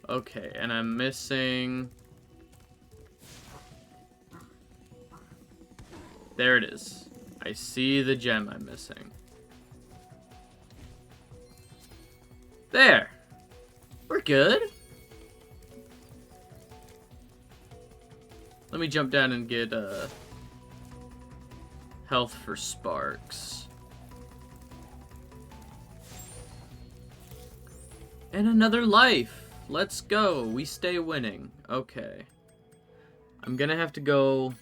Okay, and I'm missing... There it is. I see the gem I'm missing. There! We're good. Let me jump down and get, health for Sparks. And another life! Let's go! We stay winning. Okay. I'm gonna have to go...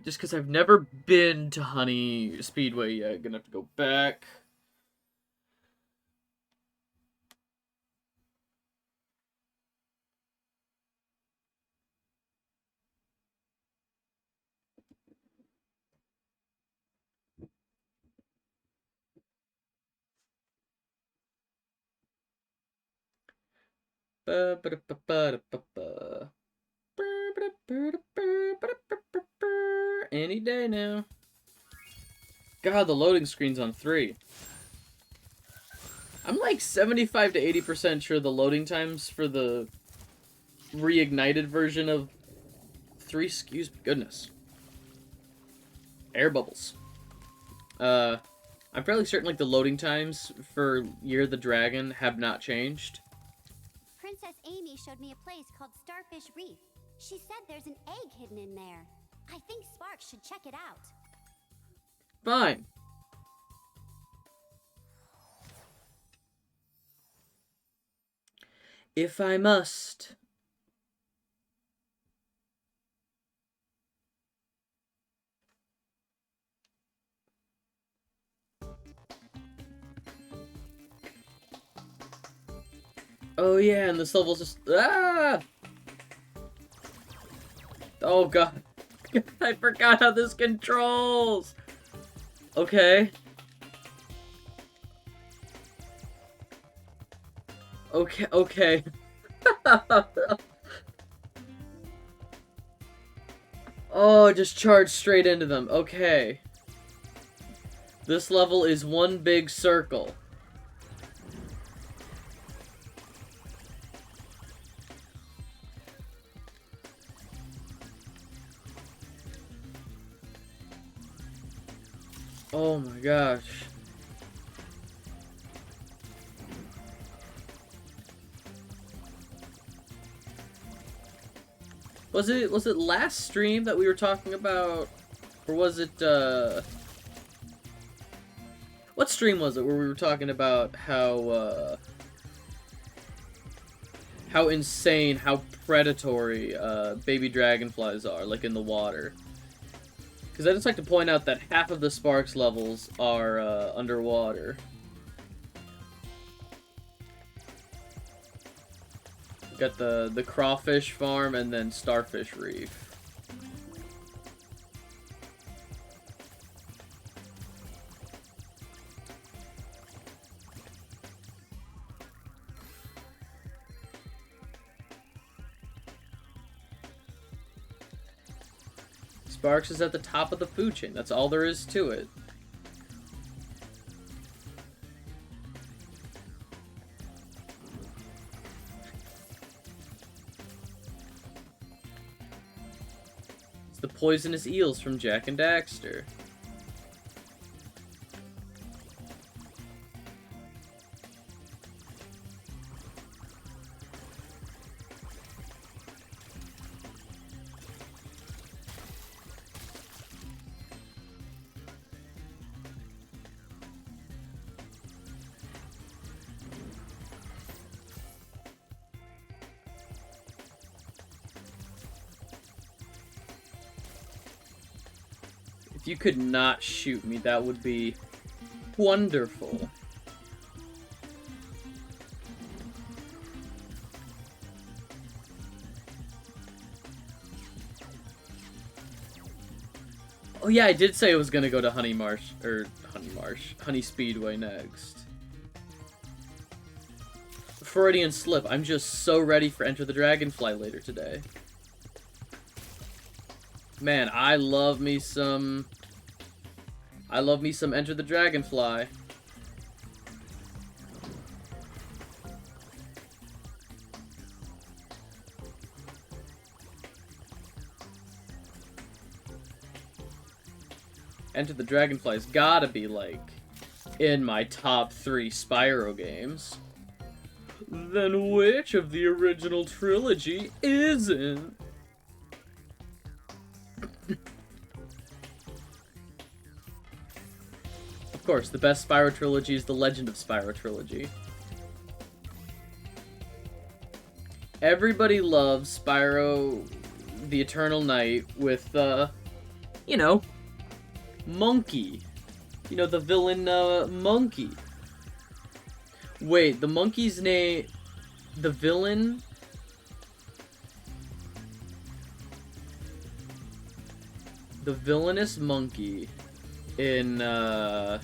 Just because I've never been to Honey Speedway yet, I'm gonna have to go back. Any day now. God, the loading screen's on 3. I'm like 75 to 80% sure the loading times for the Reignited version of 3, excuse me, goodness. Air bubbles. I'm fairly certain like the loading times for Year of the Dragon have not changed. Princess Amy showed me a place called Starfish Reef. She said there's an egg hidden in there. I think Sparks should check it out. Fine. If I must. Oh yeah, and this level's just... Ah! Oh god. I forgot how this controls! Okay. Okay. Oh, just charge straight into them. Okay. This level is one big circle. Oh my gosh. Was it last stream that we were talking about, or was it what stream was it where we were talking about how insane, how predatory baby dragonflies are, like in the water? Because I just like to point out that half of the Sparks levels are underwater. Got the crawfish farm and then Starfish Reef. Sparks is at the top of the food chain. That's all there is to it. The poisonous eels from Jak and Daxter. If you could not shoot me, that would be wonderful. Oh yeah, I did say I was gonna go to Honey Speedway next. Freudian slip. I'm just so ready for Enter the Dragonfly later today. Man, I love me some Enter the Dragonfly. Enter the Dragonfly's gotta be, like, in my top 3 Spyro games. Then which of the original trilogy isn't? Of course, the best Spyro trilogy is the Legend of Spyro trilogy. Everybody loves Spyro the Eternal Night with, you know, Monkey. You know, the villain, Monkey. Wait, the monkey's name... The villain... The villainous monkey in, The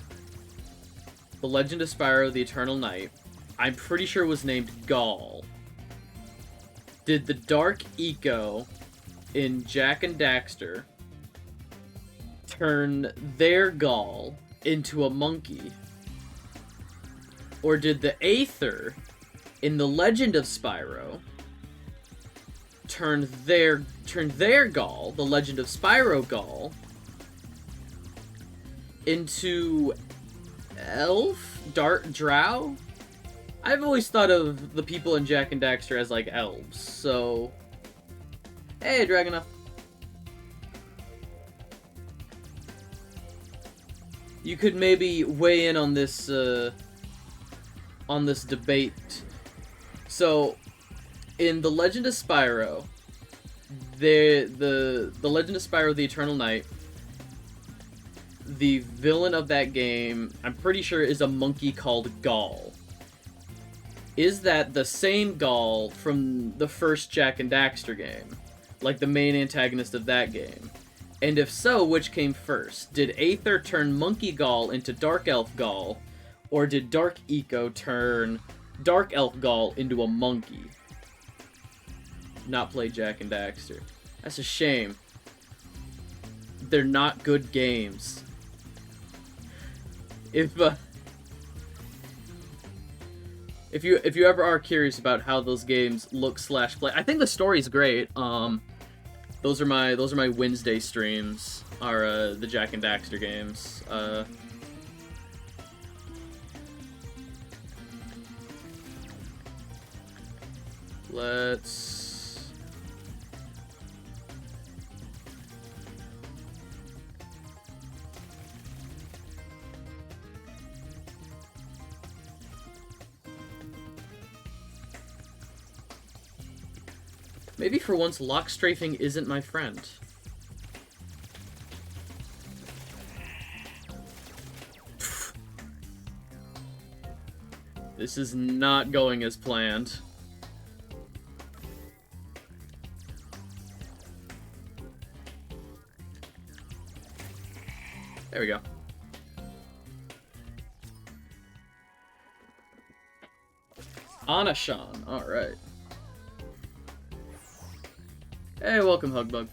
Legend of Spyro the Eternal Night, I'm pretty sure was named Gall. Did the Dark Eco in Jak and Daxter turn their Gall into a monkey? Or did the Aether in The Legend of Spyro turn their Gall, The Legend of Spyro Gall, into elf? Drow? I've always thought of the people in Jak and Daxter as, like, elves, so... Hey, Dragonoff. You could maybe weigh in on this debate. So, in The Legend of Spyro, the Legend of Spyro the Eternal Night, the villain of that game, I'm pretty sure, is a monkey called Gall. Is that the same Gall from the first Jak and Daxter game? Like the main antagonist of that game? And if so, which came first? Did Aether turn Monkey Gall into Dark Elf Gall? Or did Dark Eco turn Dark Elf Gall into a monkey? Not play Jak and Daxter. That's a shame. They're not good games. If you ever are curious about how those games look / play, I think the story's great. Those are my Wednesday streams. Are the Jak and Daxter games. Let's... Maybe for once, lock strafing isn't my friend. This is not going as planned. There we go. Anashan, alright. Hey, welcome, Hugbug.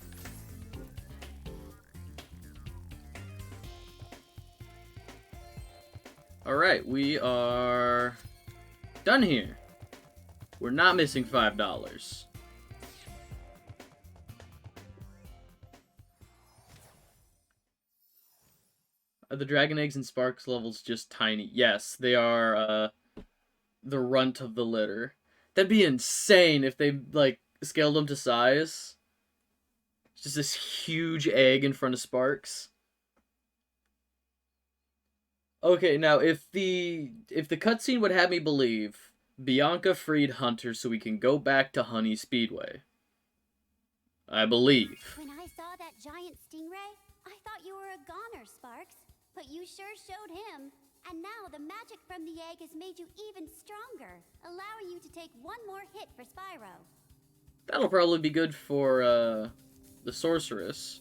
Alright, we are done here. We're not missing $5. Are the Dragon Eggs and Sparks levels just tiny? Yes, they are, the runt of the litter. That'd be insane if they, like, scaled them to size. It's just this huge egg in front of Sparks. Okay, now if the cutscene would have me believe Bianca freed Hunter so we can go back to Honey Speedway. I believe. When I saw that giant stingray, I thought you were a goner, Sparks. But you sure showed him. And now the magic from the egg has made you even stronger, allowing you to take one more hit for Spyro. That'll probably be good for, the Sorceress.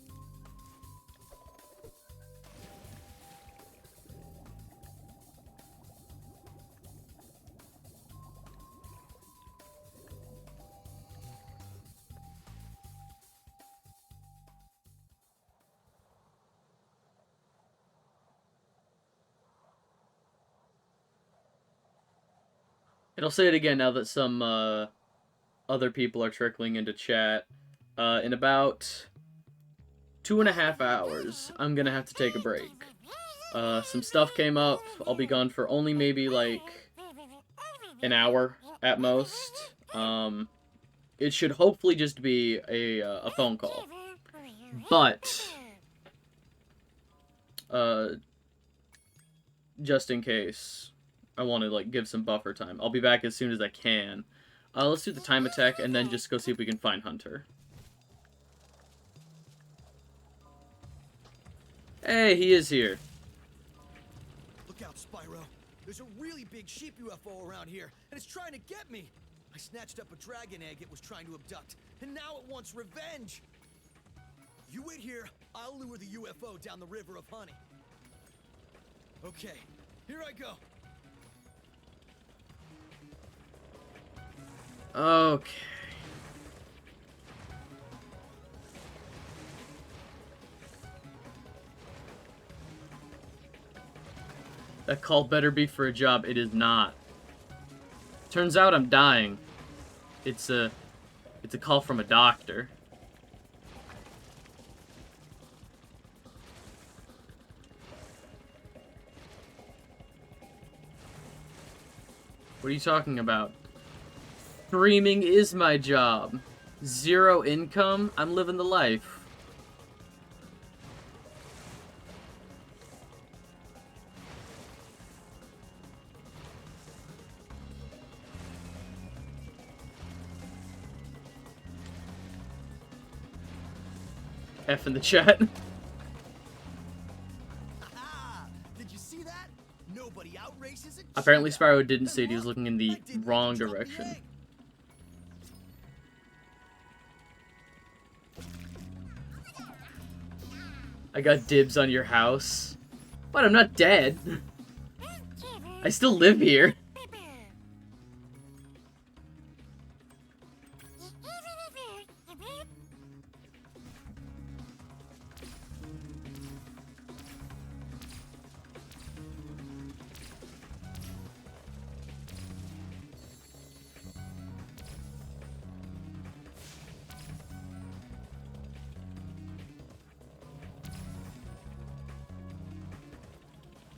And I'll say it again now that some, other people are trickling into chat. In about 2.5 hours. I'm gonna have to take a break. Some stuff came up. I'll be gone for only maybe like an hour at most. It should hopefully just be a phone call. But just in case, I want to like give some buffer time. I'll be back as soon as I can. Let's do the time attack and then just go see if we can find Hunter. Hey, he is here. Look out, Spyro. There's a really big sheep UFO around here, and it's trying to get me. I snatched up a dragon egg it was trying to abduct, and now it wants revenge. You wait here, I'll lure the UFO down the river of honey. Okay, here I go. Okay. That call better be for a job. It is not. Turns out I'm dying. It's a call from a doctor. What are you talking about? Streaming is my job. 0 income? I'm living the life. F in the chat. Did you see that? Nobody outraces it. Apparently Spyro didn't see it. He was looking in the wrong direction. I got dibs on your house. But I'm not dead. I still live here.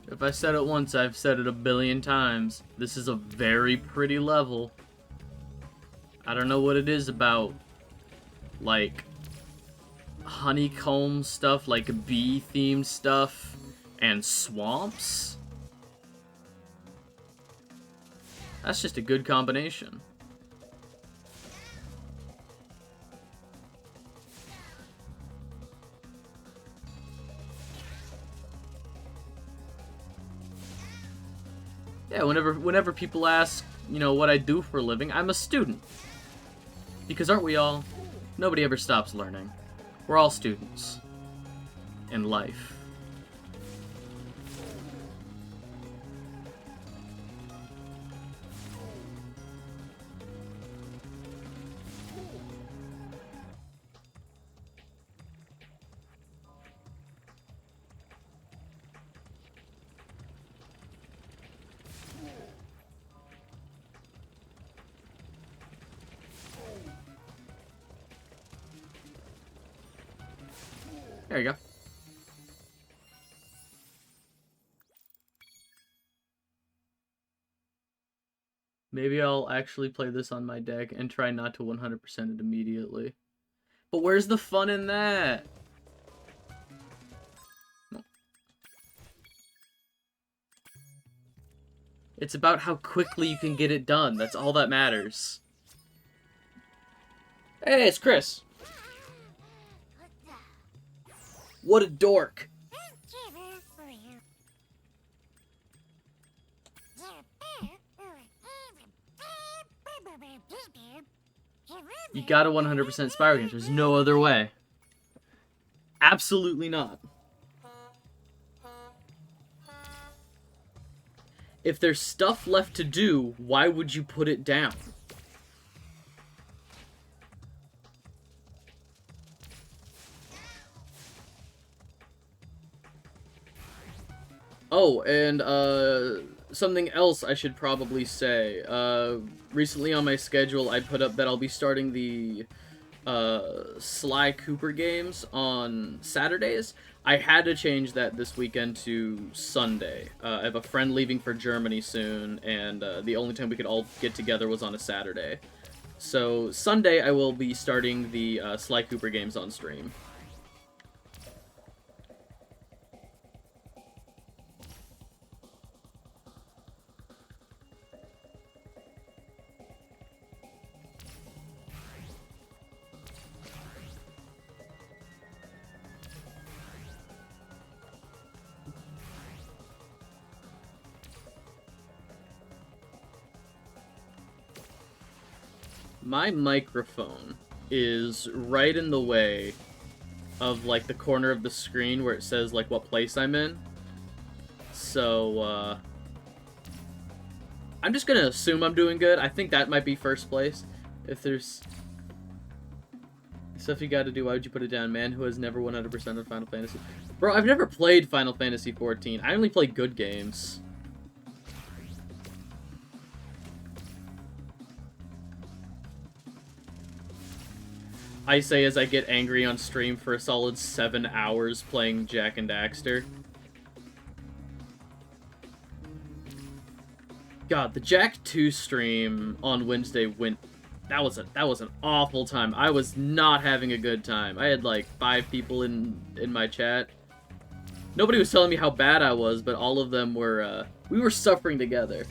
If I said it once, I've said it a billion times. This is a very pretty level. I don't know what it is about, like, honeycomb stuff, like bee-themed stuff, and swamps. That's just a good combination. Yeah, whenever people ask, you know, what I do for a living, I'm a student. Because aren't we all? Nobody ever stops learning. We're all students. In life. There you go. Maybe I'll actually play this on my deck and try not to 100% it immediately. But where's the fun in that? No. It's about how quickly you can get it done. That's all that matters. Hey, it's Chris. What a dork. You gotta 100% Spyro games. There's no other way. Absolutely not. If there's stuff left to do, why would you put it down? Oh, and something else I should probably say. Recently on my schedule, I put up that I'll be starting the Sly Cooper games on Saturdays. I had to change that this weekend to Sunday. I have a friend leaving for Germany soon, and the only time we could all get together was on a Saturday. So Sunday I will be starting the Sly Cooper games on stream. My microphone is right in the way of, like, the corner of the screen where it says, like, what place I'm in. So, I'm just gonna assume I'm doing good. I think that might be first place. If there's stuff you gotta do, why would you put it down? Man who has never 100% of Final Fantasy. Bro, I've never played Final Fantasy 14. I only play good games. I say as I get angry on stream for a solid 7 hours playing Jak and Daxter. God, the Jak 2 stream on Wednesday went... That was an awful time. I was not having a good time. I had like 5 people in my chat. Nobody was telling me how bad I was, but all of them were, we were suffering together.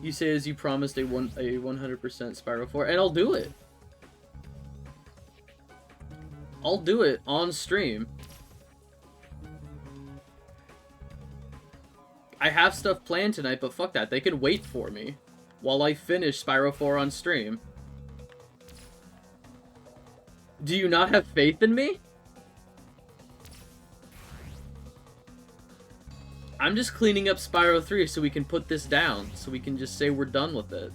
You say as you promised a 100% Spyro 4, and I'll do it. I'll do it on stream. I have stuff planned tonight, but fuck that. They can wait for me while I finish Spyro 4 on stream. Do you not have faith in me? I'm just cleaning up Spyro 3 so we can put this down. So we can just say we're done with it.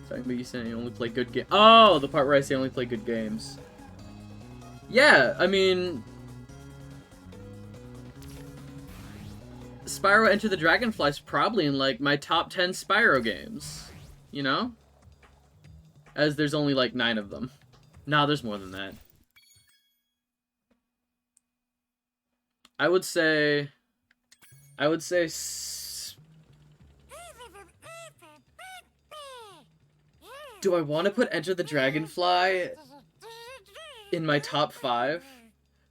Talking about you saying you only play good games. Oh, the part where I say I only play good games. Yeah, I mean... Spyro Enter the Dragonfly's probably in, like, my top 10 Spyro games. You know? As there's only, like, 9 of them. Nah, there's more than that. I would say... Do I want to put Enter the Dragonfly in my top 5?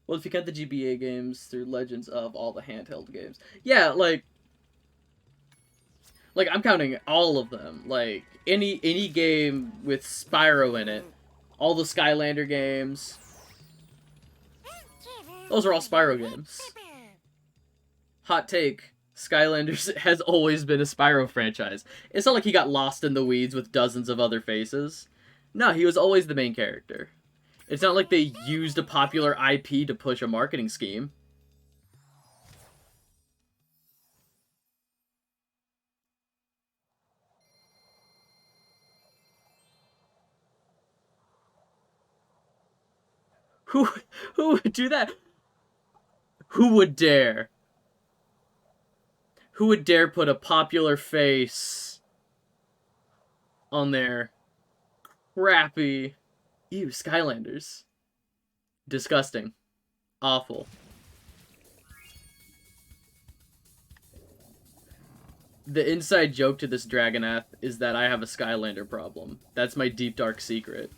Well, if you count the GBA games through Legends of all the handheld games. Yeah, like I'm counting all of them. Like, any game with Spyro in it. All the Skylander games. Those are all Spyro games. Hot take. Skylanders has always been a Spyro franchise. It's not like he got lost in the weeds with dozens of other faces. No, he was always the main character. It's not like they used a popular IP to push a marketing scheme. Who would do that? Who would dare? Who would dare put a popular face on their crappy... Ew, Skylanders. Disgusting. Awful. The inside joke to this Dragonath is that I have a Skylander problem. That's my deep dark secret.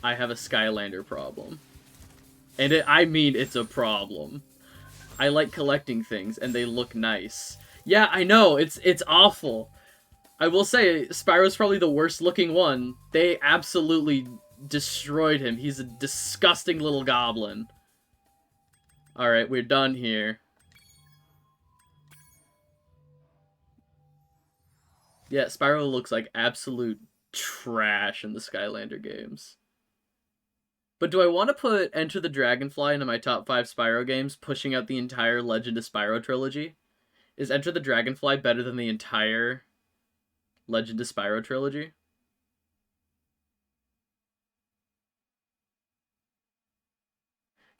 I have a Skylander problem. And I mean it's a problem. I like collecting things, and they look nice. Yeah, I know, it's awful. I will say, Spyro's probably the worst looking one. They absolutely destroyed him. He's a disgusting little goblin. Alright, we're done here. Yeah, Spyro looks like absolute trash in the Skylander games. But do I want to put Enter the Dragonfly into my top 5 Spyro games, pushing out the entire Legend of Spyro trilogy? Is Enter the Dragonfly better than the entire Legend of Spyro trilogy?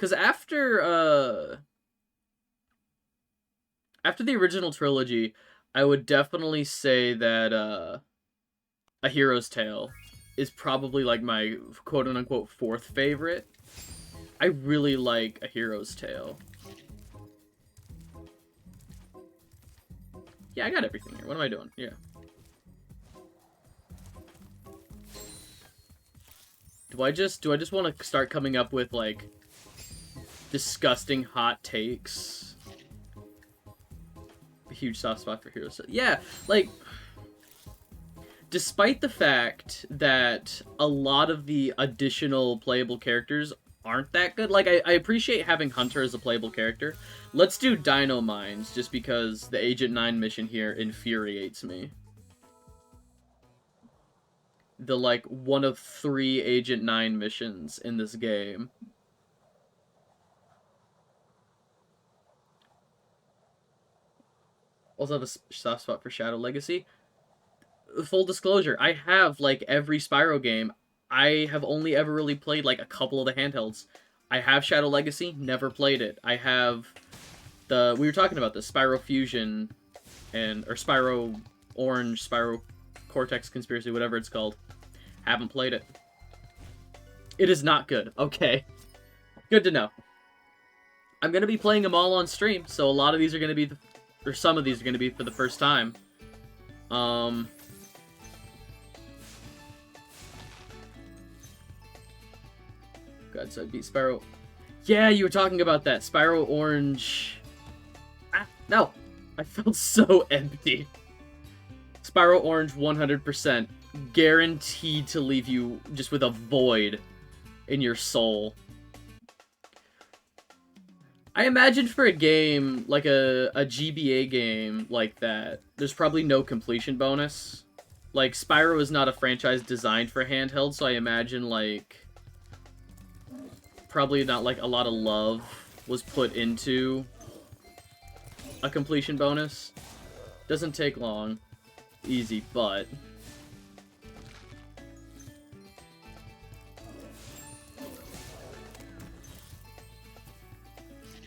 Because after the original trilogy, I would definitely say that A Hero's Tale is probably like my quote-unquote fourth favorite. I really like A Hero's Tale. Yeah, I got everything here. What am I doing? Yeah. Do I just want to start coming up with, like, disgusting hot takes? A huge soft spot for Heroes. Yeah, like, despite the fact that a lot of the additional playable characters aren't that good, like, I appreciate having Hunter as a playable character. Let's do Dino Mines, just because the Agent 9 mission here infuriates me. The, like, one of 3 Agent 9 missions in this game. Also have a soft spot for Shadow Legacy. Full disclosure, I have, like, every Spyro game. I have only ever really played, like, a couple of the handhelds. I have Shadow Legacy, never played it. I have the... We were talking about this, Spyro Fusion, or Spyro Orange, Spyro Cortex Conspiracy, whatever it's called. Haven't played it. It is not good. Okay. Good to know. I'm going to be playing them all on stream, so a lot of these are going to be... or some of these are going to be for the first time. God, so I beat Spyro... Yeah, you were talking about that. Spyro Orange... Ah, no! I felt so empty. Spyro Orange 100%. Guaranteed to leave you just with a void in your soul. I imagine for a game, like a GBA game like that, there's probably no completion bonus. Like, Spyro is not a franchise designed for handheld, so I imagine, like, probably not, like, a lot of love was put into a completion bonus. Doesn't take long. Easy, but...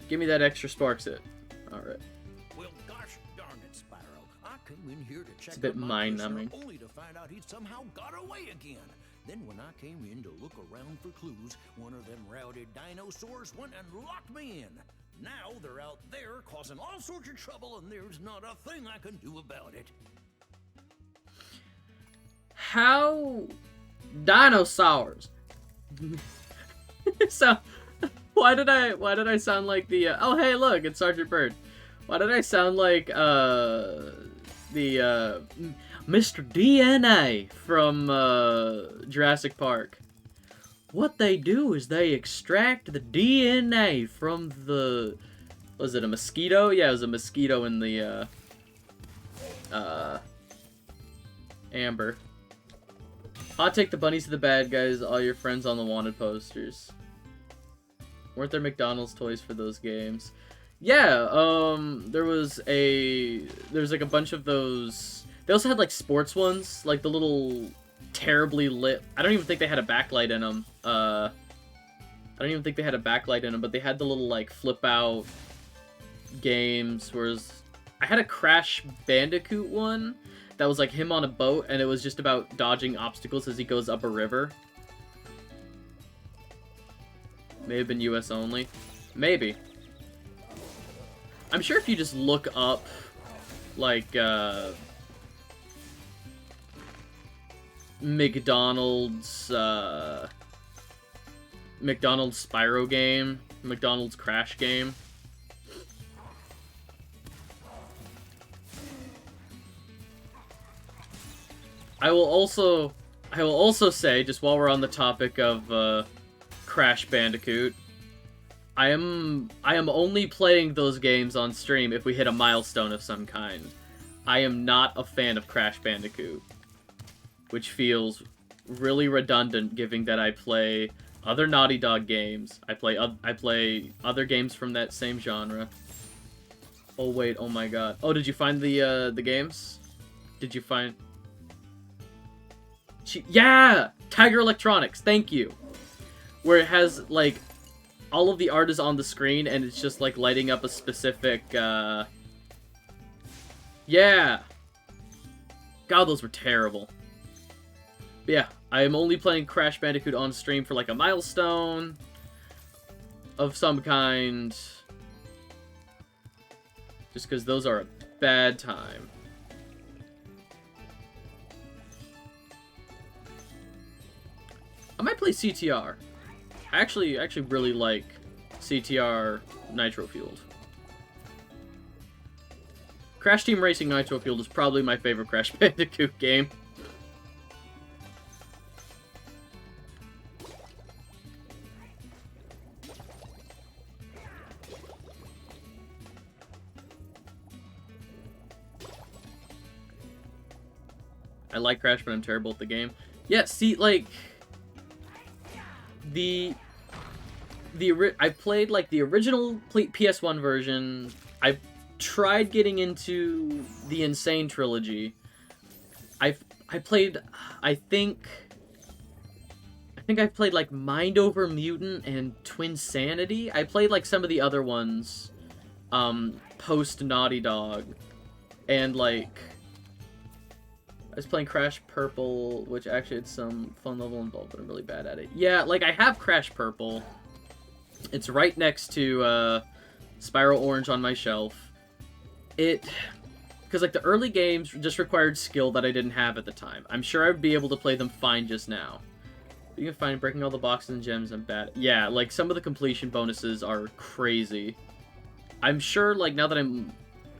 Give me that extra Sparks It. Alright. Well, gosh darn it, Spyro. I came in here to check It's a bit out my mind-numbing. prisoner only to find out he'd somehow got away again. Then when I came in to look around for clues, one of them rowdy dinosaurs went and locked me in. Now they're out there causing all sorts of trouble, and there's not a thing I can do about it. How... Dinosaurs! So... Why did I sound like the, oh hey look, it's Sergeant Bird. Why did I sound like, the, Mr. DNA from, Jurassic Park? What they do is they extract the DNA from the, was it a mosquito? Yeah, it was a mosquito in the, amber. Hot take, the bunnies are the bad guys, all your friends on the wanted posters. Weren't there McDonald's toys for those games? Yeah, there was like a bunch of those. They also had like sports ones, like the little terribly lit. I don't even think they had a backlight in them. I don't even think they had a backlight in them, but they had the little like flip out games. Whereas I had a Crash Bandicoot one that was like him on a boat, and it was just about dodging obstacles as he goes up a river. May have been US only. Maybe. I'm sure if you just look up, like, McDonald's Spyro game, McDonald's Crash game. I will also say, just while we're on the topic of, Crash Bandicoot, I am only playing those games on stream if we hit a milestone of some kind. I am not a fan of Crash Bandicoot, which feels really redundant given that I play other Naughty Dog games. I play other games from that same genre. Oh wait, oh my god. Oh, did you find the games? Did you find... Yeah! Tiger Electronics, thank you! Where it has, like, all of the art is on the screen, and it's just, like, lighting up a specific, Yeah! God, those were terrible. But yeah, I am only playing Crash Bandicoot on stream for, like, a milestone of some kind. Just because those are a bad time. I might play CTR. I actually really like CTR Nitro Fueled. Crash Team Racing Nitro Fueled is probably my favorite Crash Bandicoot game. I like Crash, but I'm terrible at the game. Yeah, see, like, I played, like, the original PS1 version. I tried getting into the Insane trilogy. I played, I think I played, like, Mind Over Mutant and Twin Sanity. I played, like, some of the other ones, post Naughty Dog. And, like, I was playing Crash Purple, which actually had some fun level involved, but I'm really bad at it. Yeah, like, I have Crash Purple. It's right next to, Spyro Orange on my shelf. Because, like, the early games just required skill that I didn't have at the time. I'm sure I'd be able to play them fine just now. You can find breaking all the boxes and gems, I'm bad. Yeah, like, some of the completion bonuses are crazy. I'm sure, like, now that I'm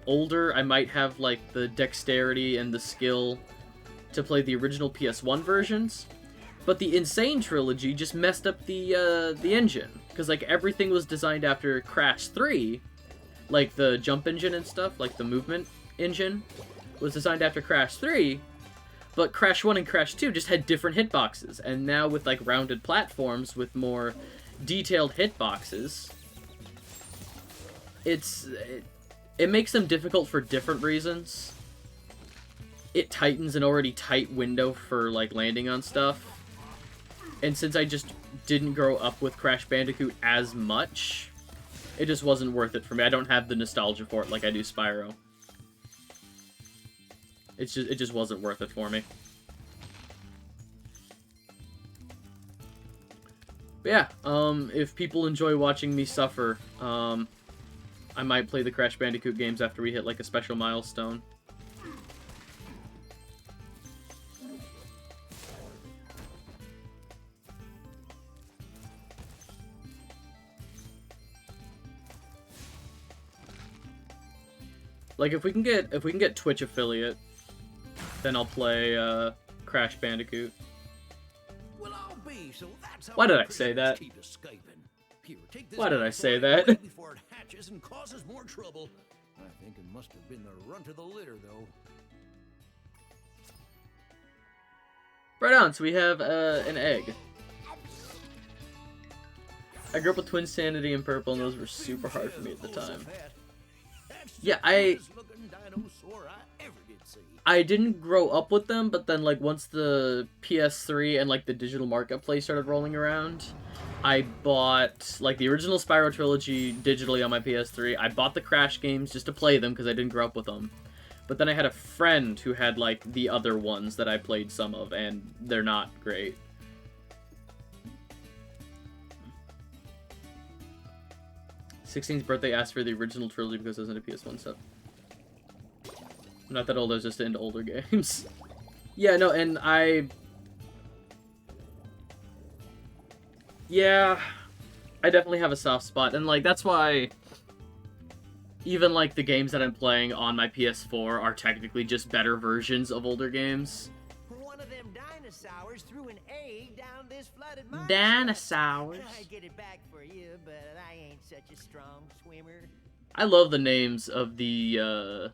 older, I might have, like, the dexterity and the skill to play the original PS1 versions, but the Insane trilogy just messed up the engine, because, like, everything was designed after Crash 3, like the jump engine and stuff, like the movement engine, was designed after Crash 3, but Crash 1 and Crash 2 just had different hitboxes, and now with, like, rounded platforms with more detailed hitboxes, it makes them difficult for different reasons. It tightens an already tight window for, like, landing on stuff. And since I just didn't grow up with Crash Bandicoot as much, it just wasn't worth it for me. I don't have the nostalgia for it like I do Spyro. It just wasn't worth it for me. But yeah, if people enjoy watching me suffer, I might play the Crash Bandicoot games after we hit, like, a special milestone. Like, if we can get Twitch affiliate, then I'll play Crash Bandicoot. Well, I'll be, so that's how Why did I say that? keep escaping. Here, take this Why did I say dinosaur that? before it hatches and causes more trouble. I think it must have been the runt of the litter, though. Right on, so we have an egg. I grew up with Twin Sanity and Purple, and those were super hard for me at the time. Yeah, I didn't grow up with them, but then, like, once the PS3 and, like, the digital marketplace started rolling around, I bought, like, the original Spyro trilogy digitally on my PS3. I bought the Crash games just to play them because I didn't grow up with them. But then I had a friend who had, like, the other ones that I played some of, and they're not great. "16th birthday asked for the original trilogy because it was in a PS1 stuff." I'm not that old, I was just into older games. Yeah, no, and yeah, I definitely have a soft spot, and, like, that's why even, like, the games that I'm playing on my PS4 are technically just better versions of older games. One of them dinosaurs threw an egg down this flooded mine. Dinosaurs. I'd get it back for you, but I ain't such a strong swimmer. I love the names of the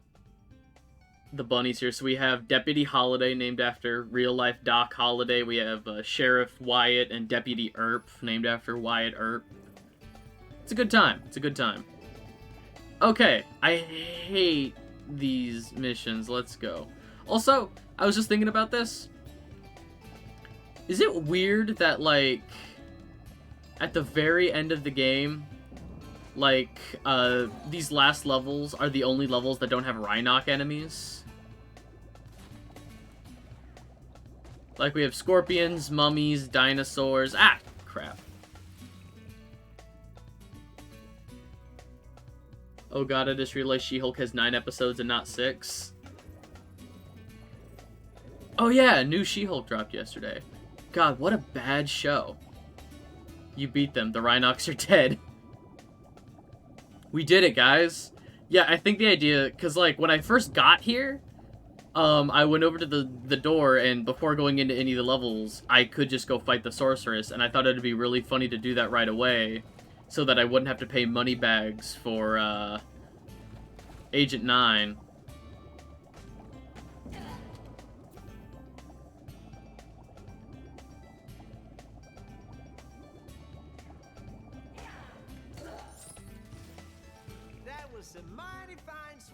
bunnies here. So we have Deputy Holiday, named after real-life Doc Holliday. We have Sheriff Wyatt and Deputy Earp, named after Wyatt Earp. It's a good time. It's a good time. Okay, I hate these missions. Let's go. Also, I was just thinking about this. Is it weird that, like, at the very end of the game, like, these last levels are the only levels that don't have Rhinoc enemies. Like, we have scorpions, mummies, dinosaurs. Ah, crap. Oh god, I just realized She-Hulk has 9 episodes and not 6. Oh yeah, new She-Hulk dropped yesterday. God, what a bad show. You beat them. The Rhinocs are dead. We did it, guys. Yeah, I think the idea... Because, like, when I first got here, I went over to the door, and before going into any of the levels, I could just go fight the Sorceress, and I thought it'd be really funny to do that right away, so that I wouldn't have to pay money bags for, Agent 9.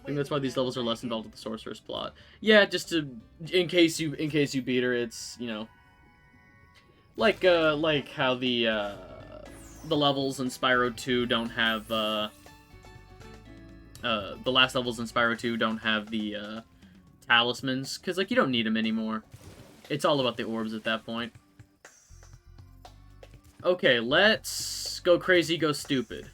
I think that's why these levels are less involved with the Sorcerer's plot. Yeah, just to, in case you beat her, it's, you know, like how the levels in Spyro 2 don't have, the last levels in Spyro 2 don't have the, talismans, because, like, you don't need them anymore. It's all about the orbs at that point. Okay, let's go crazy, go stupid.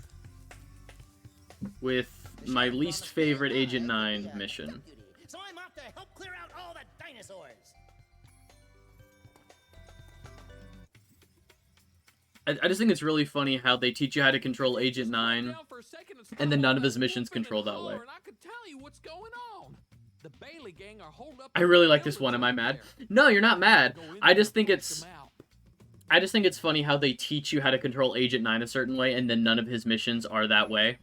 With my least favorite Agent 9 mission. So I'm off to help clear out all the dinosaurs. I just think it's really funny how they teach you how to control Agent 9, and then none of his missions control that way. I really like this one. Am I mad? No, you're not mad. I just think it's funny how they teach you how to control Agent 9 a certain way, and then none of his missions are that way.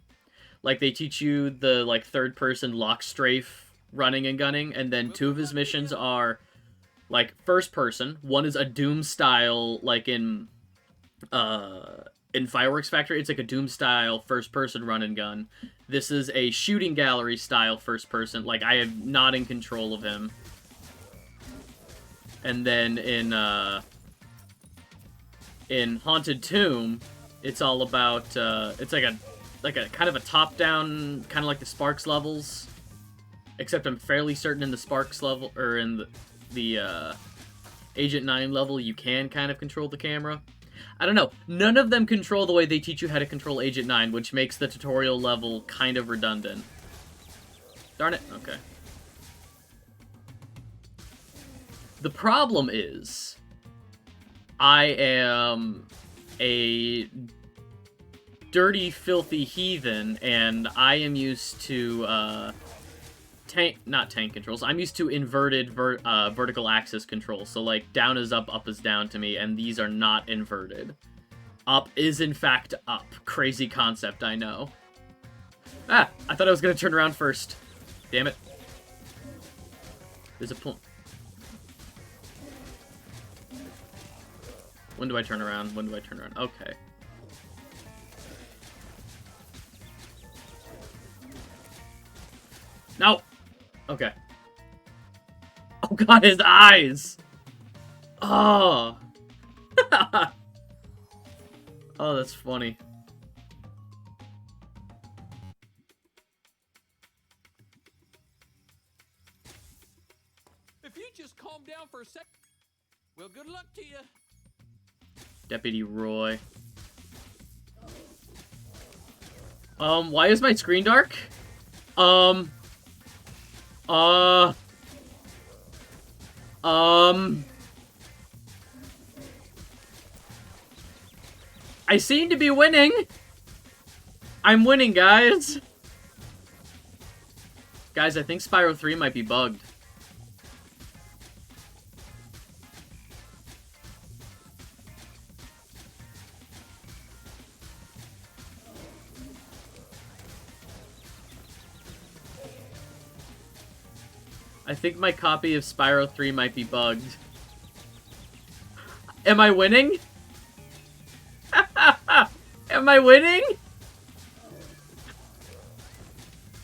Like, they teach you the, like, third-person lock strafe running and gunning, and then 2 of his missions are, like, first-person. One is a Doom-style, like, in Fireworks Factory, it's like a Doom-style first-person run and gun. This is a shooting gallery-style first-person. Like, I am not in control of him. And then in Haunted Tomb, it's all about, it's like a kind of a top-down, kind of like the Sparks levels, except I'm fairly certain in the Sparks level, or in the Agent 9 level, you can kind of control the camera. I don't know. None of them control the way they teach you how to control Agent 9, which makes the tutorial level kind of redundant. Darn it. Okay. The problem is, I am a dirty, filthy heathen, and I am used to, not tank controls, I'm used to inverted vertical axis controls, so, like, down is up is down to me, and these are not inverted. Up is, in fact, up. Crazy concept, I know. Ah! I thought I was gonna turn around first. Damn it. There's a point. When do I turn around? When do I turn around? Okay. No! Okay. Oh god, his eyes! Oh! Oh, that's funny. If you just calm down for a sec... Well, good luck to you. Deputy Roy. Why is my screen dark? I seem to be winning. I'm winning, guys. Guys, I think Spyro 3 might be bugged. I think my copy of Spyro 3 might be bugged. Am I winning? Am I winning?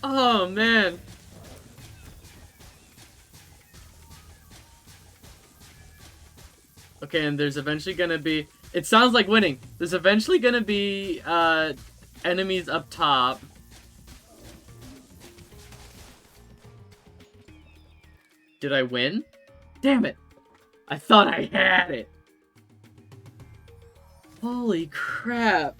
Oh, man. Okay, and there's eventually gonna be... It sounds like winning. There's eventually gonna be, enemies up top. Did I win? Damn it! I thought I had it! Holy crap.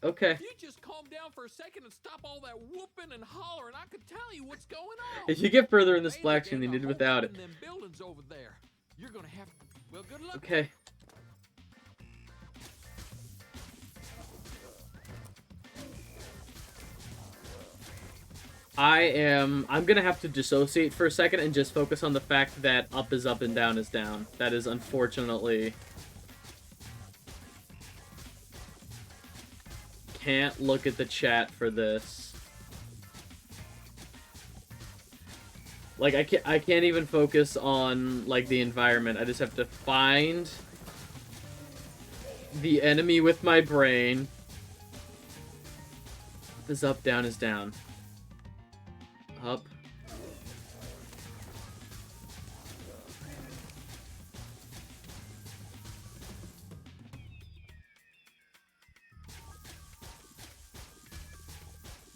Okay. If you just calm down for a second and stop all that whooping and hollering, I could tell you what's going on. If you get further in the Mainly splash screen than you getting did a without whole it. bunch of them buildings over there. You're gonna have. Well, good luck. Okay. I'm gonna have to dissociate for a second and just focus on the fact that up is up and down is down. That is unfortunately... Can't look at the chat for this. Like, I can't even focus on, like, the environment. I just have to find the enemy with my brain. Up is up, down is down. Up.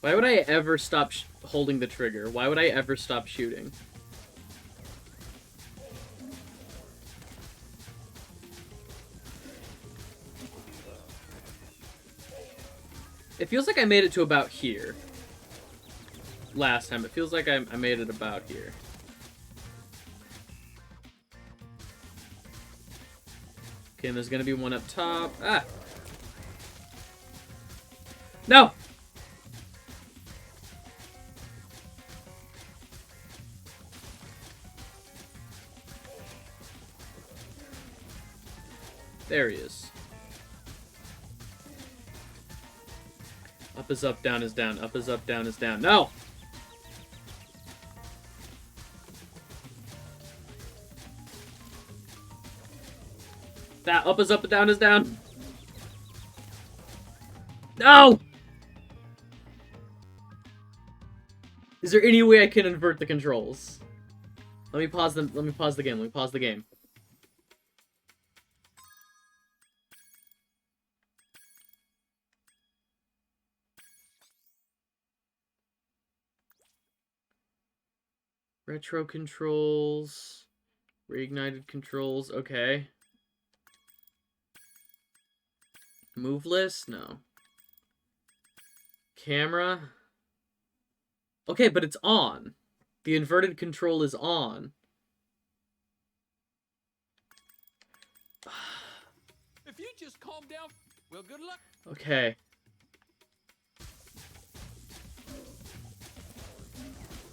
Why would I ever stop holding the trigger? Why would I ever stop shooting? It feels like I made it to about here. Last time. It feels like I made it about here. Okay, and there's gonna be one up top. Ah! No! There he is. Up is up, down is down. Up is up, down is down. No! That up is up and down is down. No! Is there any way I can invert the controls? Let me pause them. Let me pause the game. Let me pause the game. Retro controls. Reignited controls. Okay. Move list? No. Camera? Okay, but it's on. The inverted control is on. If you just calm down. Well, good luck. Okay.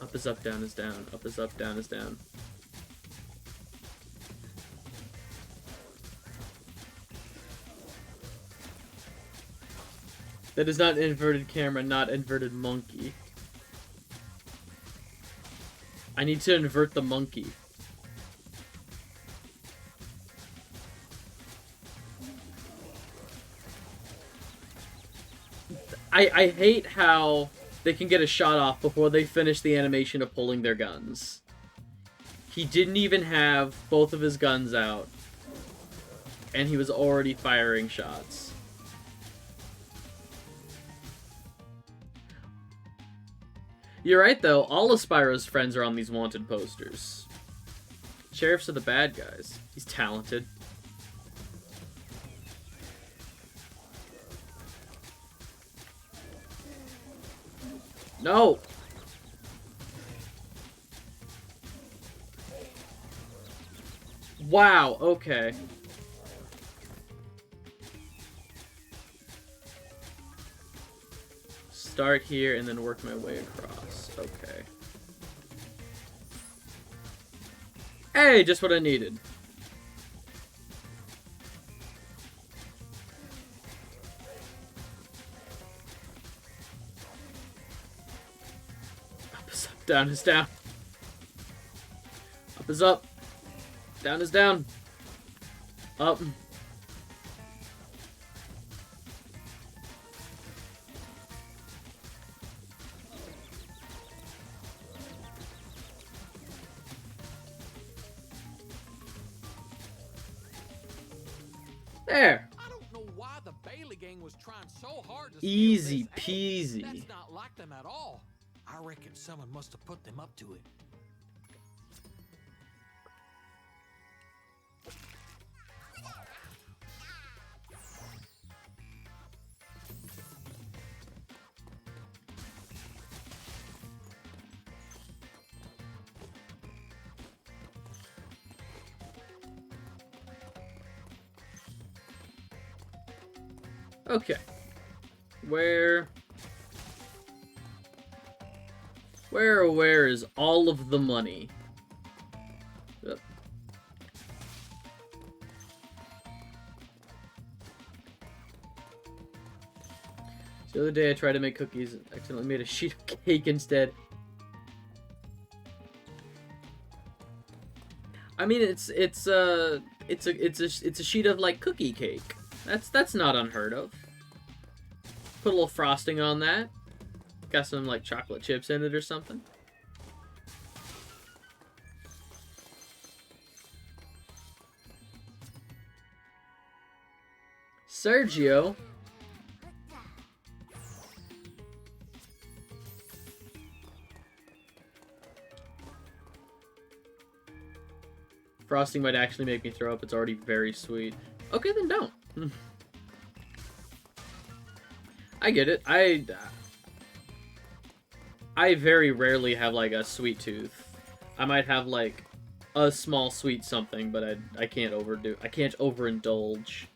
Up is up, down is down. Up is up, down is down. That is not inverted camera, not inverted monkey. I need to invert the monkey. I hate how they can get a shot off before they finish the animation of pulling their guns. He didn't even have both of his guns out, and he was already firing shots. You're right, though. All of Spyro's friends are on these wanted posters. Sheriffs are the bad guys. He's talented. No! Wow, okay. Start here and then work my way across. Okay. Hey, just what I needed. Up is up, down is down. Up is up. Down is down. Up. There. I don't know why the Bailey gang was trying so hard to steal Easy this egg. peasy. That's not like them at all. I reckon someone must have put them up to it. Okay. Where is all of the money? Yep. The other day I tried to make cookies and accidentally made a sheet of cake instead. I mean, it's a sheet of like cookie cake. That's not unheard of. Put a little frosting on that. Got some like chocolate chips in it or something. Sergio. Frosting might actually make me throw up. It's already very sweet. Okay, then don't. I get it. I very rarely have like a sweet tooth. I might have like a small sweet something, but I can't overdo. I can't overindulge.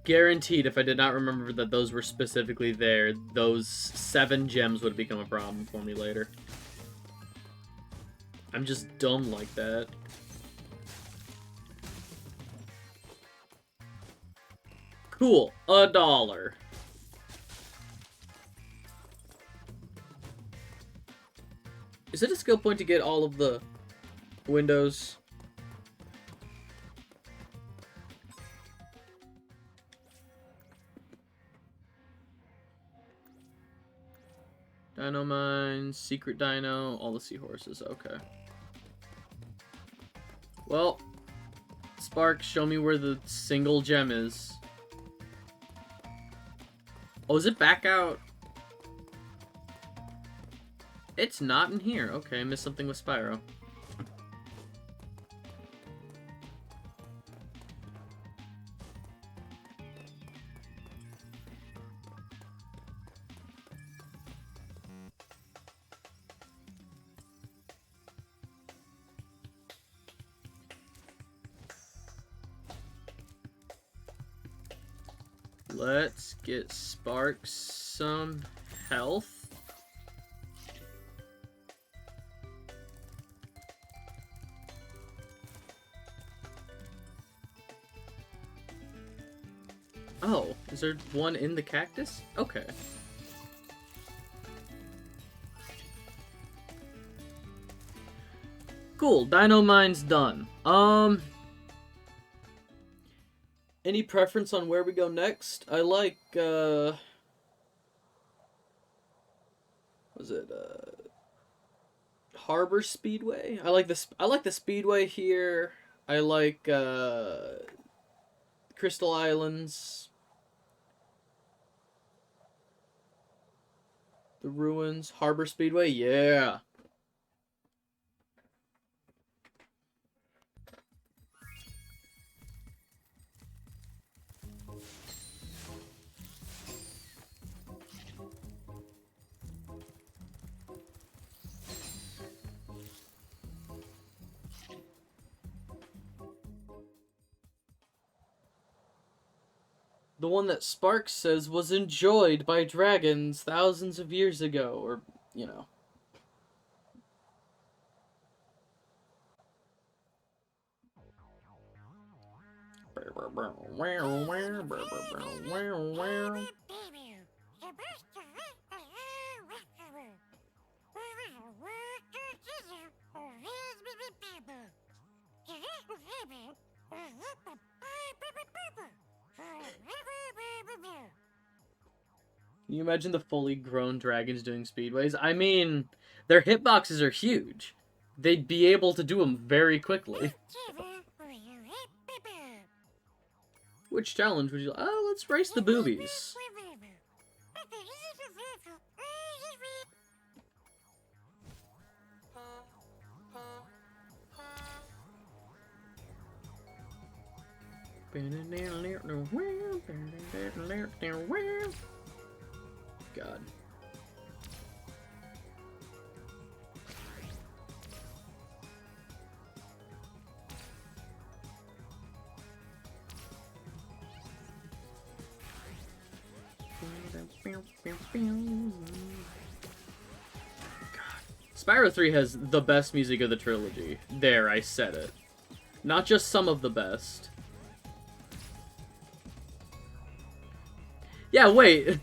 Guaranteed, if I did not remember that those were specifically there, those 7 gems would become a problem for me later. I'm just dumb like that. Cool. $1. Is it a skill point to get all of the windows? Dino Mines, Secret Dino, all the seahorses, okay. Well, Spark, show me where the single gem is. Oh, is it back out? It's not in here. Okay, I missed something with Spyro. Let's get Spark some health. Oh, is there one in the cactus? Okay. Cool, Dino Mine's done. Any preference on where we go next? I like, was it, Harbor Speedway? I like the Speedway here. I like, Crystal Islands. The ruins. Harbor Speedway, yeah. The one that Sparks says was enjoyed by dragons thousands of years ago, or, you know. Can you imagine the fully grown dragons doing speedways? I mean, their hitboxes are huge. They'd be able to do them very quickly. Which challenge would you... Oh, let's race the boobies. God. Spyro 3 has the best music of the trilogy. There, I said it. Not just some of the best. Yeah, wait.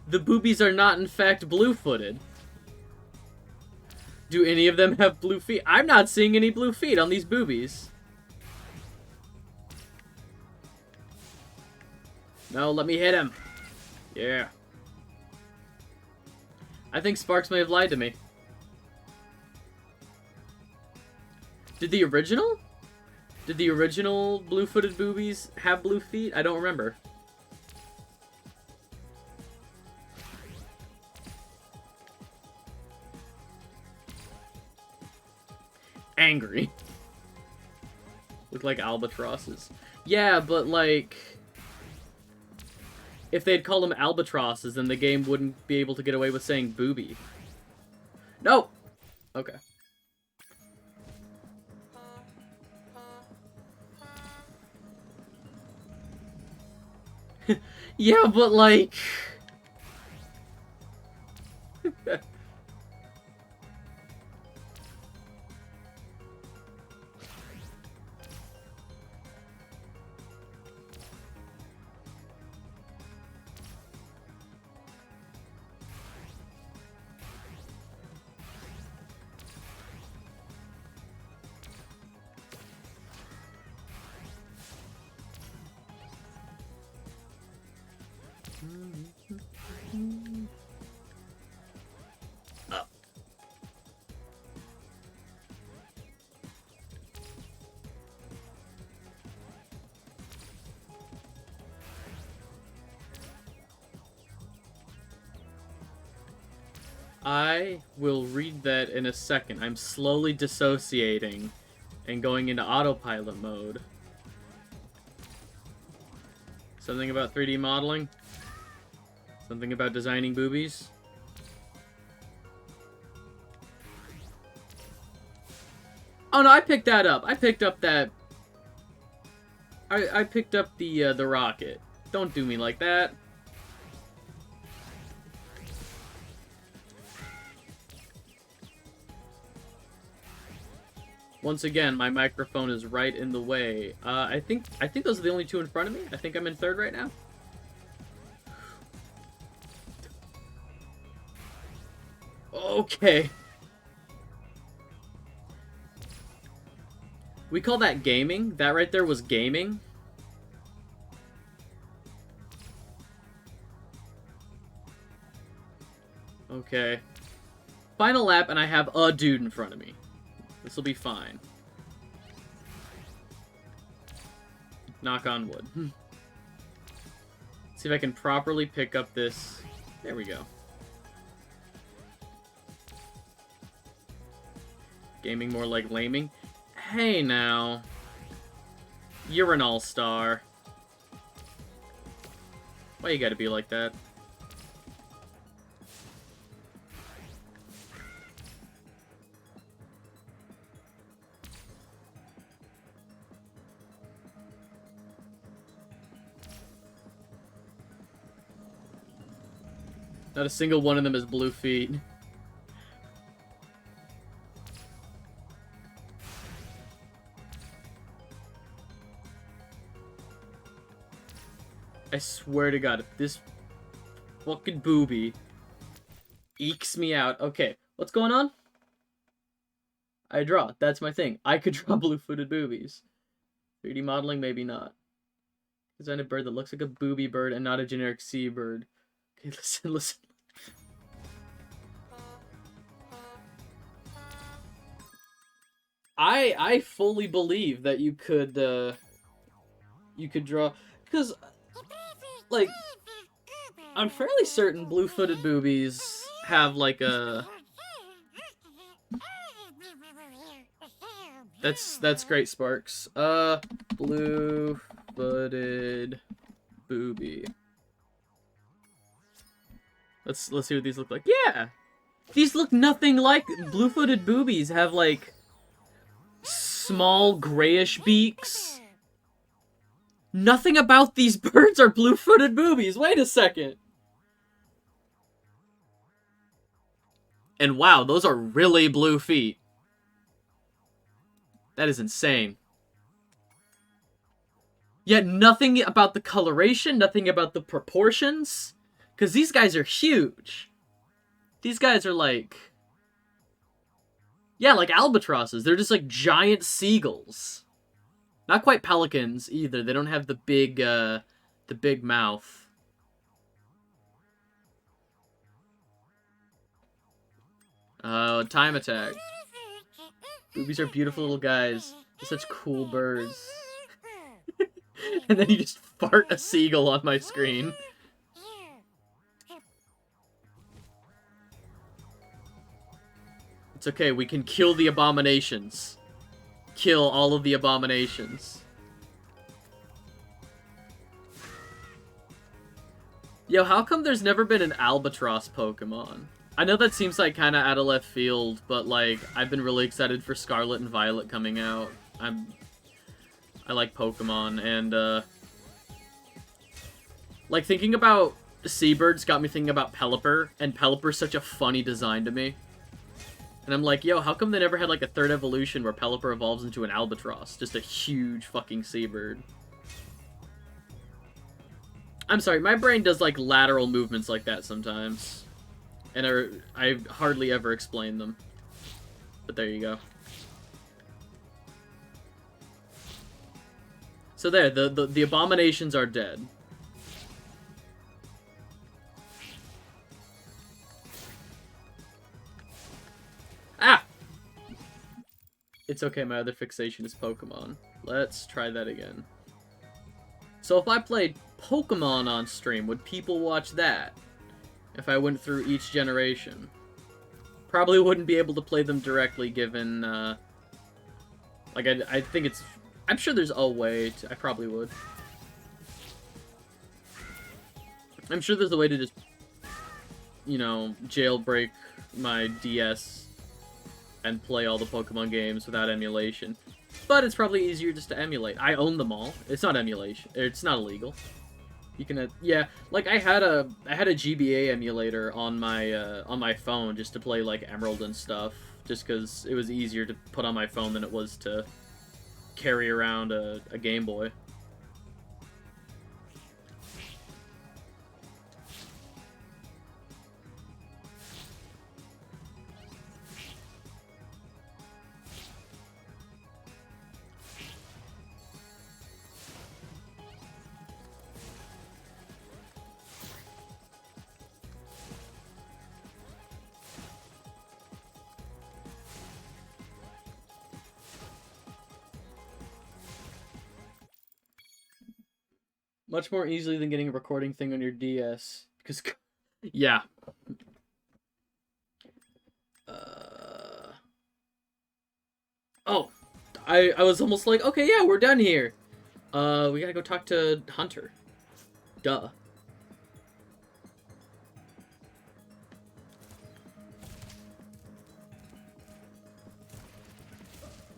The boobies are not, in fact, blue-footed. Do any of them have blue feet? I'm not seeing any blue feet on these boobies. No, let me hit him. Yeah. I think Sparks may have lied to me. Did the original blue-footed boobies have blue feet? I don't remember. Angry. Look like albatrosses. Yeah, but like... if they'd call them albatrosses, then the game wouldn't be able to get away with saying booby. No! Okay. Yeah, but like... I will read that in a second. I'm slowly dissociating and going into autopilot mode. Something about 3D modeling? Something about designing boobies? Oh no, I picked that up. I picked up that... I picked up the rocket. Don't do me like that. Once again, my microphone is right in the way. I think those are the only two in front of me. I think I'm in third right now. Okay. We call that gaming. That right there was gaming. Okay. Final lap, and I have a dude in front of me. This will be fine. Knock on wood. See if I can properly pick up this. There we go. Gaming more like laming. Hey now. You're an all-star. Why you gotta be like that? Not a single one of them has blue feet. I swear to God, if this fucking booby ekes me out. Okay, what's going on? I draw. That's my thing. I could draw blue-footed boobies. 3D modeling, maybe not. Design a bird that looks like a booby bird and not a generic seabird. Okay, listen. I fully believe that you could draw, because, like, I'm fairly certain blue-footed boobies have, like, a... That's great, Sparks. Blue-footed booby. Let's see what these look like. Yeah! These look nothing like... Blue-footed boobies have, like, small grayish beaks. Nothing about these birds are blue-footed boobies. Wait a second. And wow, those are really blue feet. That is insane. Yet nothing about the coloration, nothing about the proportions. Because these guys are huge. These guys are like... Yeah, like albatrosses. They're just like giant seagulls. Not quite pelicans either. They don't have the big mouth. Time attack. Boobies are beautiful little guys. They're such cool birds. And then you just fart a seagull on my screen. It's okay, we can kill the abominations. Kill all of the abominations. Yo, how come there's never been an albatross Pokemon? I know that seems like kind of out of left field, but like, I've been really excited for Scarlet and Violet coming out. I like Pokemon, and like, thinking about Seabirds got me thinking about Pelipper, and Pelipper's such a funny design to me. And I'm like, yo, how come they never had, like, a third evolution where Pelipper evolves into an albatross? Just a huge fucking seabird. I'm sorry, my brain does, like, lateral movements like that sometimes. And I hardly ever explain them. But there you go. So there, the abominations are dead. Ah! It's okay, my other fixation is Pokemon. Let's try that again. So if I played Pokemon on stream, would people watch that? If I went through each generation? Probably wouldn't be able to play them directly, given, like, I think it's... I'm sure there's a way to... I probably would. I'm sure there's a way to just, you know, jailbreak my DS and play all the Pokemon games without emulation. But it's probably easier just to emulate. I own them all. It's not emulation. It's not illegal. You can, yeah, like I had a GBA emulator on my phone just to play like Emerald and stuff, just because it was easier to put on my phone than it was to carry around a Game Boy. Much more easily than getting a recording thing on your DS. Because, yeah. Oh, I was almost like, okay, yeah, we're done here. We gotta go talk to Hunter. Duh.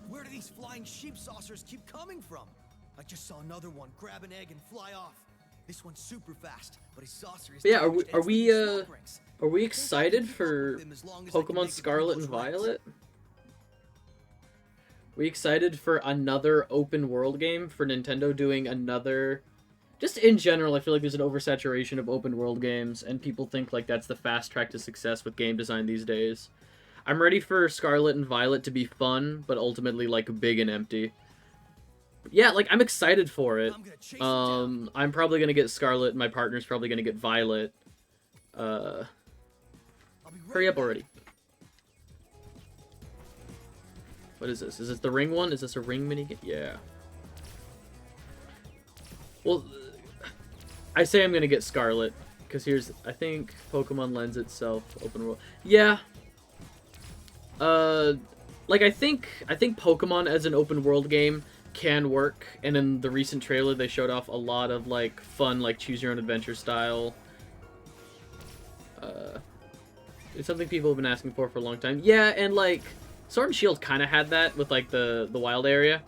Where do these flying sheep saucers keep coming from? I just saw another one grab an egg and fly off. This one's super fast, but his saucer is... But yeah, are we excited for Pokemon Scarlet and Violet? We excited for another open world game for Nintendo doing another... Just in general, I feel like there's an oversaturation of open world games, and people think like that's the fast track to success with game design these days. I'm ready for Scarlet and Violet to be fun, but ultimately, like, big and empty. Yeah, like, I'm excited for it. I'm gonna chase him down. I'm probably gonna get Scarlet, my partner's probably gonna get Violet. I'll be right Hurry up back. already. What is this? Is this the ring one? Is this a ring minigame? Yeah. Well, I say I'm gonna get Scarlet, because here's, I think Pokemon lends itself open world. Yeah. Like, I think Pokemon as an open world game can work, and in the recent trailer they showed off a lot of, like, fun, like, choose your own adventure style. It's something people have been asking for a long time. Yeah, and, like, Sword and Shield kind of had that with, like, the wild area.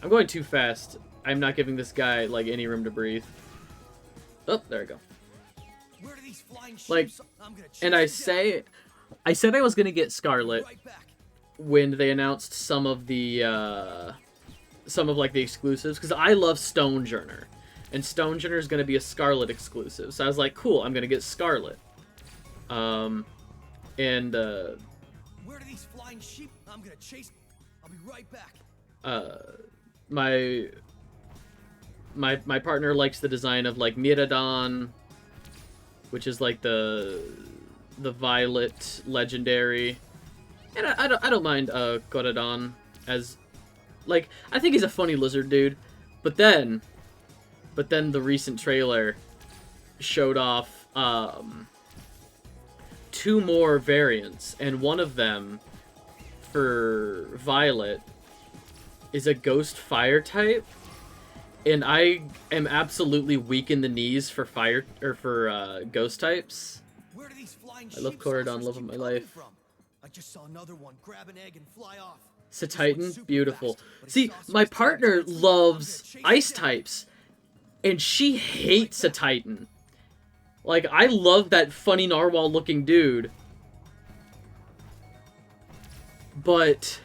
I'm going too fast. I'm not giving this guy, like, any room to breathe. Oh, there we go. Where do these flying Like, sheeps- I'm gonna chase and him down. I said I was gonna get Scarlet Right back. when they announced some of the, like, the exclusives, because I love Stonejourner, and Stonejourner is gonna be a Scarlet exclusive, so I was like, cool, I'm gonna get Scarlet. And, Where do these flying sheep? I'm gonna chase. I'll be right back. my partner likes the design of, like, Miradon, which is, like, the Violet legendary, and I don't mind Koradon as, like, I think he's a funny lizard dude, but then the recent trailer showed off 2 more variants, and one of them for Violet is a ghost fire type, and I am absolutely weak in the knees for fire or for ghost types. Where do these flying I love sheep Koradon, saucers love of keep my coming life. from? I just saw another one grab an egg and fly off. Titan, beautiful. See, my partner loves ice types, and she hates a Titan. Like, I love that funny narwhal looking dude, but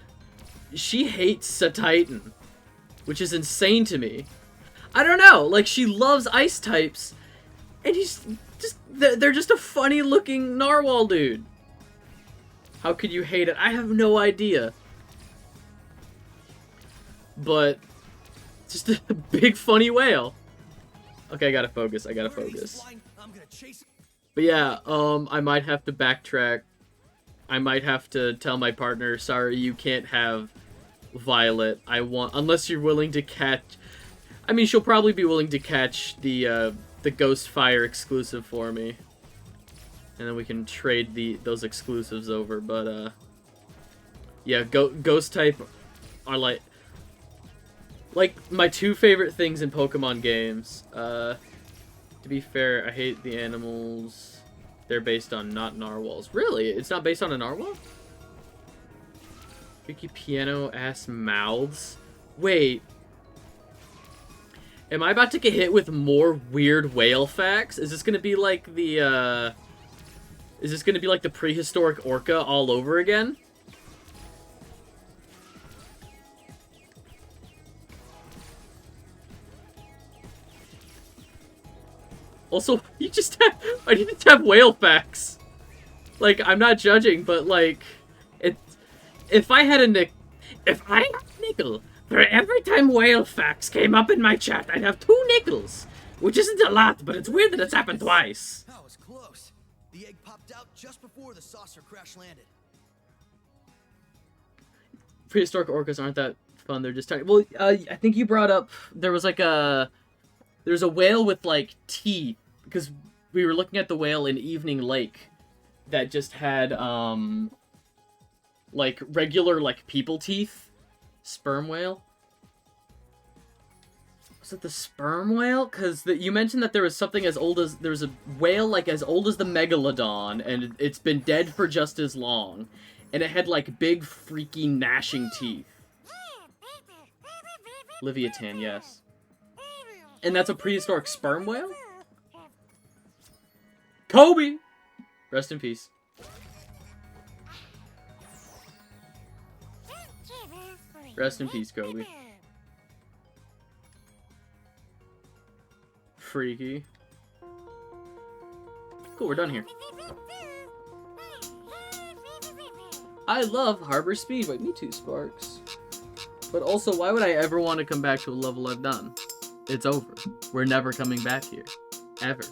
she hates a Titan, which is insane to me. I don't know, like, she loves ice types, and they're just a funny looking narwhal dude. How could you hate it? I have no idea. But, just a big funny whale. Okay, I gotta focus, Where do these flying- I'm gonna chase. But yeah, I might have to backtrack. I might have to tell my partner, sorry, you can't have Violet. Unless you're willing to catch... I mean, she'll probably be willing to catch the Ghost Fire exclusive for me. And then we can trade those exclusives over, but, yeah, Ghost type are, like, my 2 favorite things in Pokemon games. To be fair, I hate the animals. They're based on not narwhals. Really? It's not based on a narwhal? Freaky piano-ass mouths? Wait. Am I about to get hit with more weird whale facts? Is this gonna be like the, is this gonna be like the prehistoric orca all over again? Also, I just have whale facts. Like, I'm not judging, but, like, if I had a nickel for every time whale facts came up in my chat, I'd have 2 nickels. Which isn't a lot, but it's weird that it's happened twice. That was close. The egg popped out just before the saucer crash landed. Prehistoric orcas aren't that fun, they're just tiny. Well, I think you brought up, there's a whale with, like, teeth, because we were looking at the whale in Evening Lake that just had, like, regular, like, people teeth. Sperm whale? Was it the sperm whale? Because you mentioned that there was something as old as... There was a whale, like, as old as the Megalodon, and it's been dead for just as long. And it had, like, big, freaky, gnashing teeth. Leviathan, yes. And that's a prehistoric sperm whale? Kobe! Rest in peace. Rest in peace, Kobe. Freaky. Cool, we're done here. I love Harbor Speedway. Me too, Sparks. But also, why would I ever want to come back to a level I've done? It's over. We're never coming back here. Ever.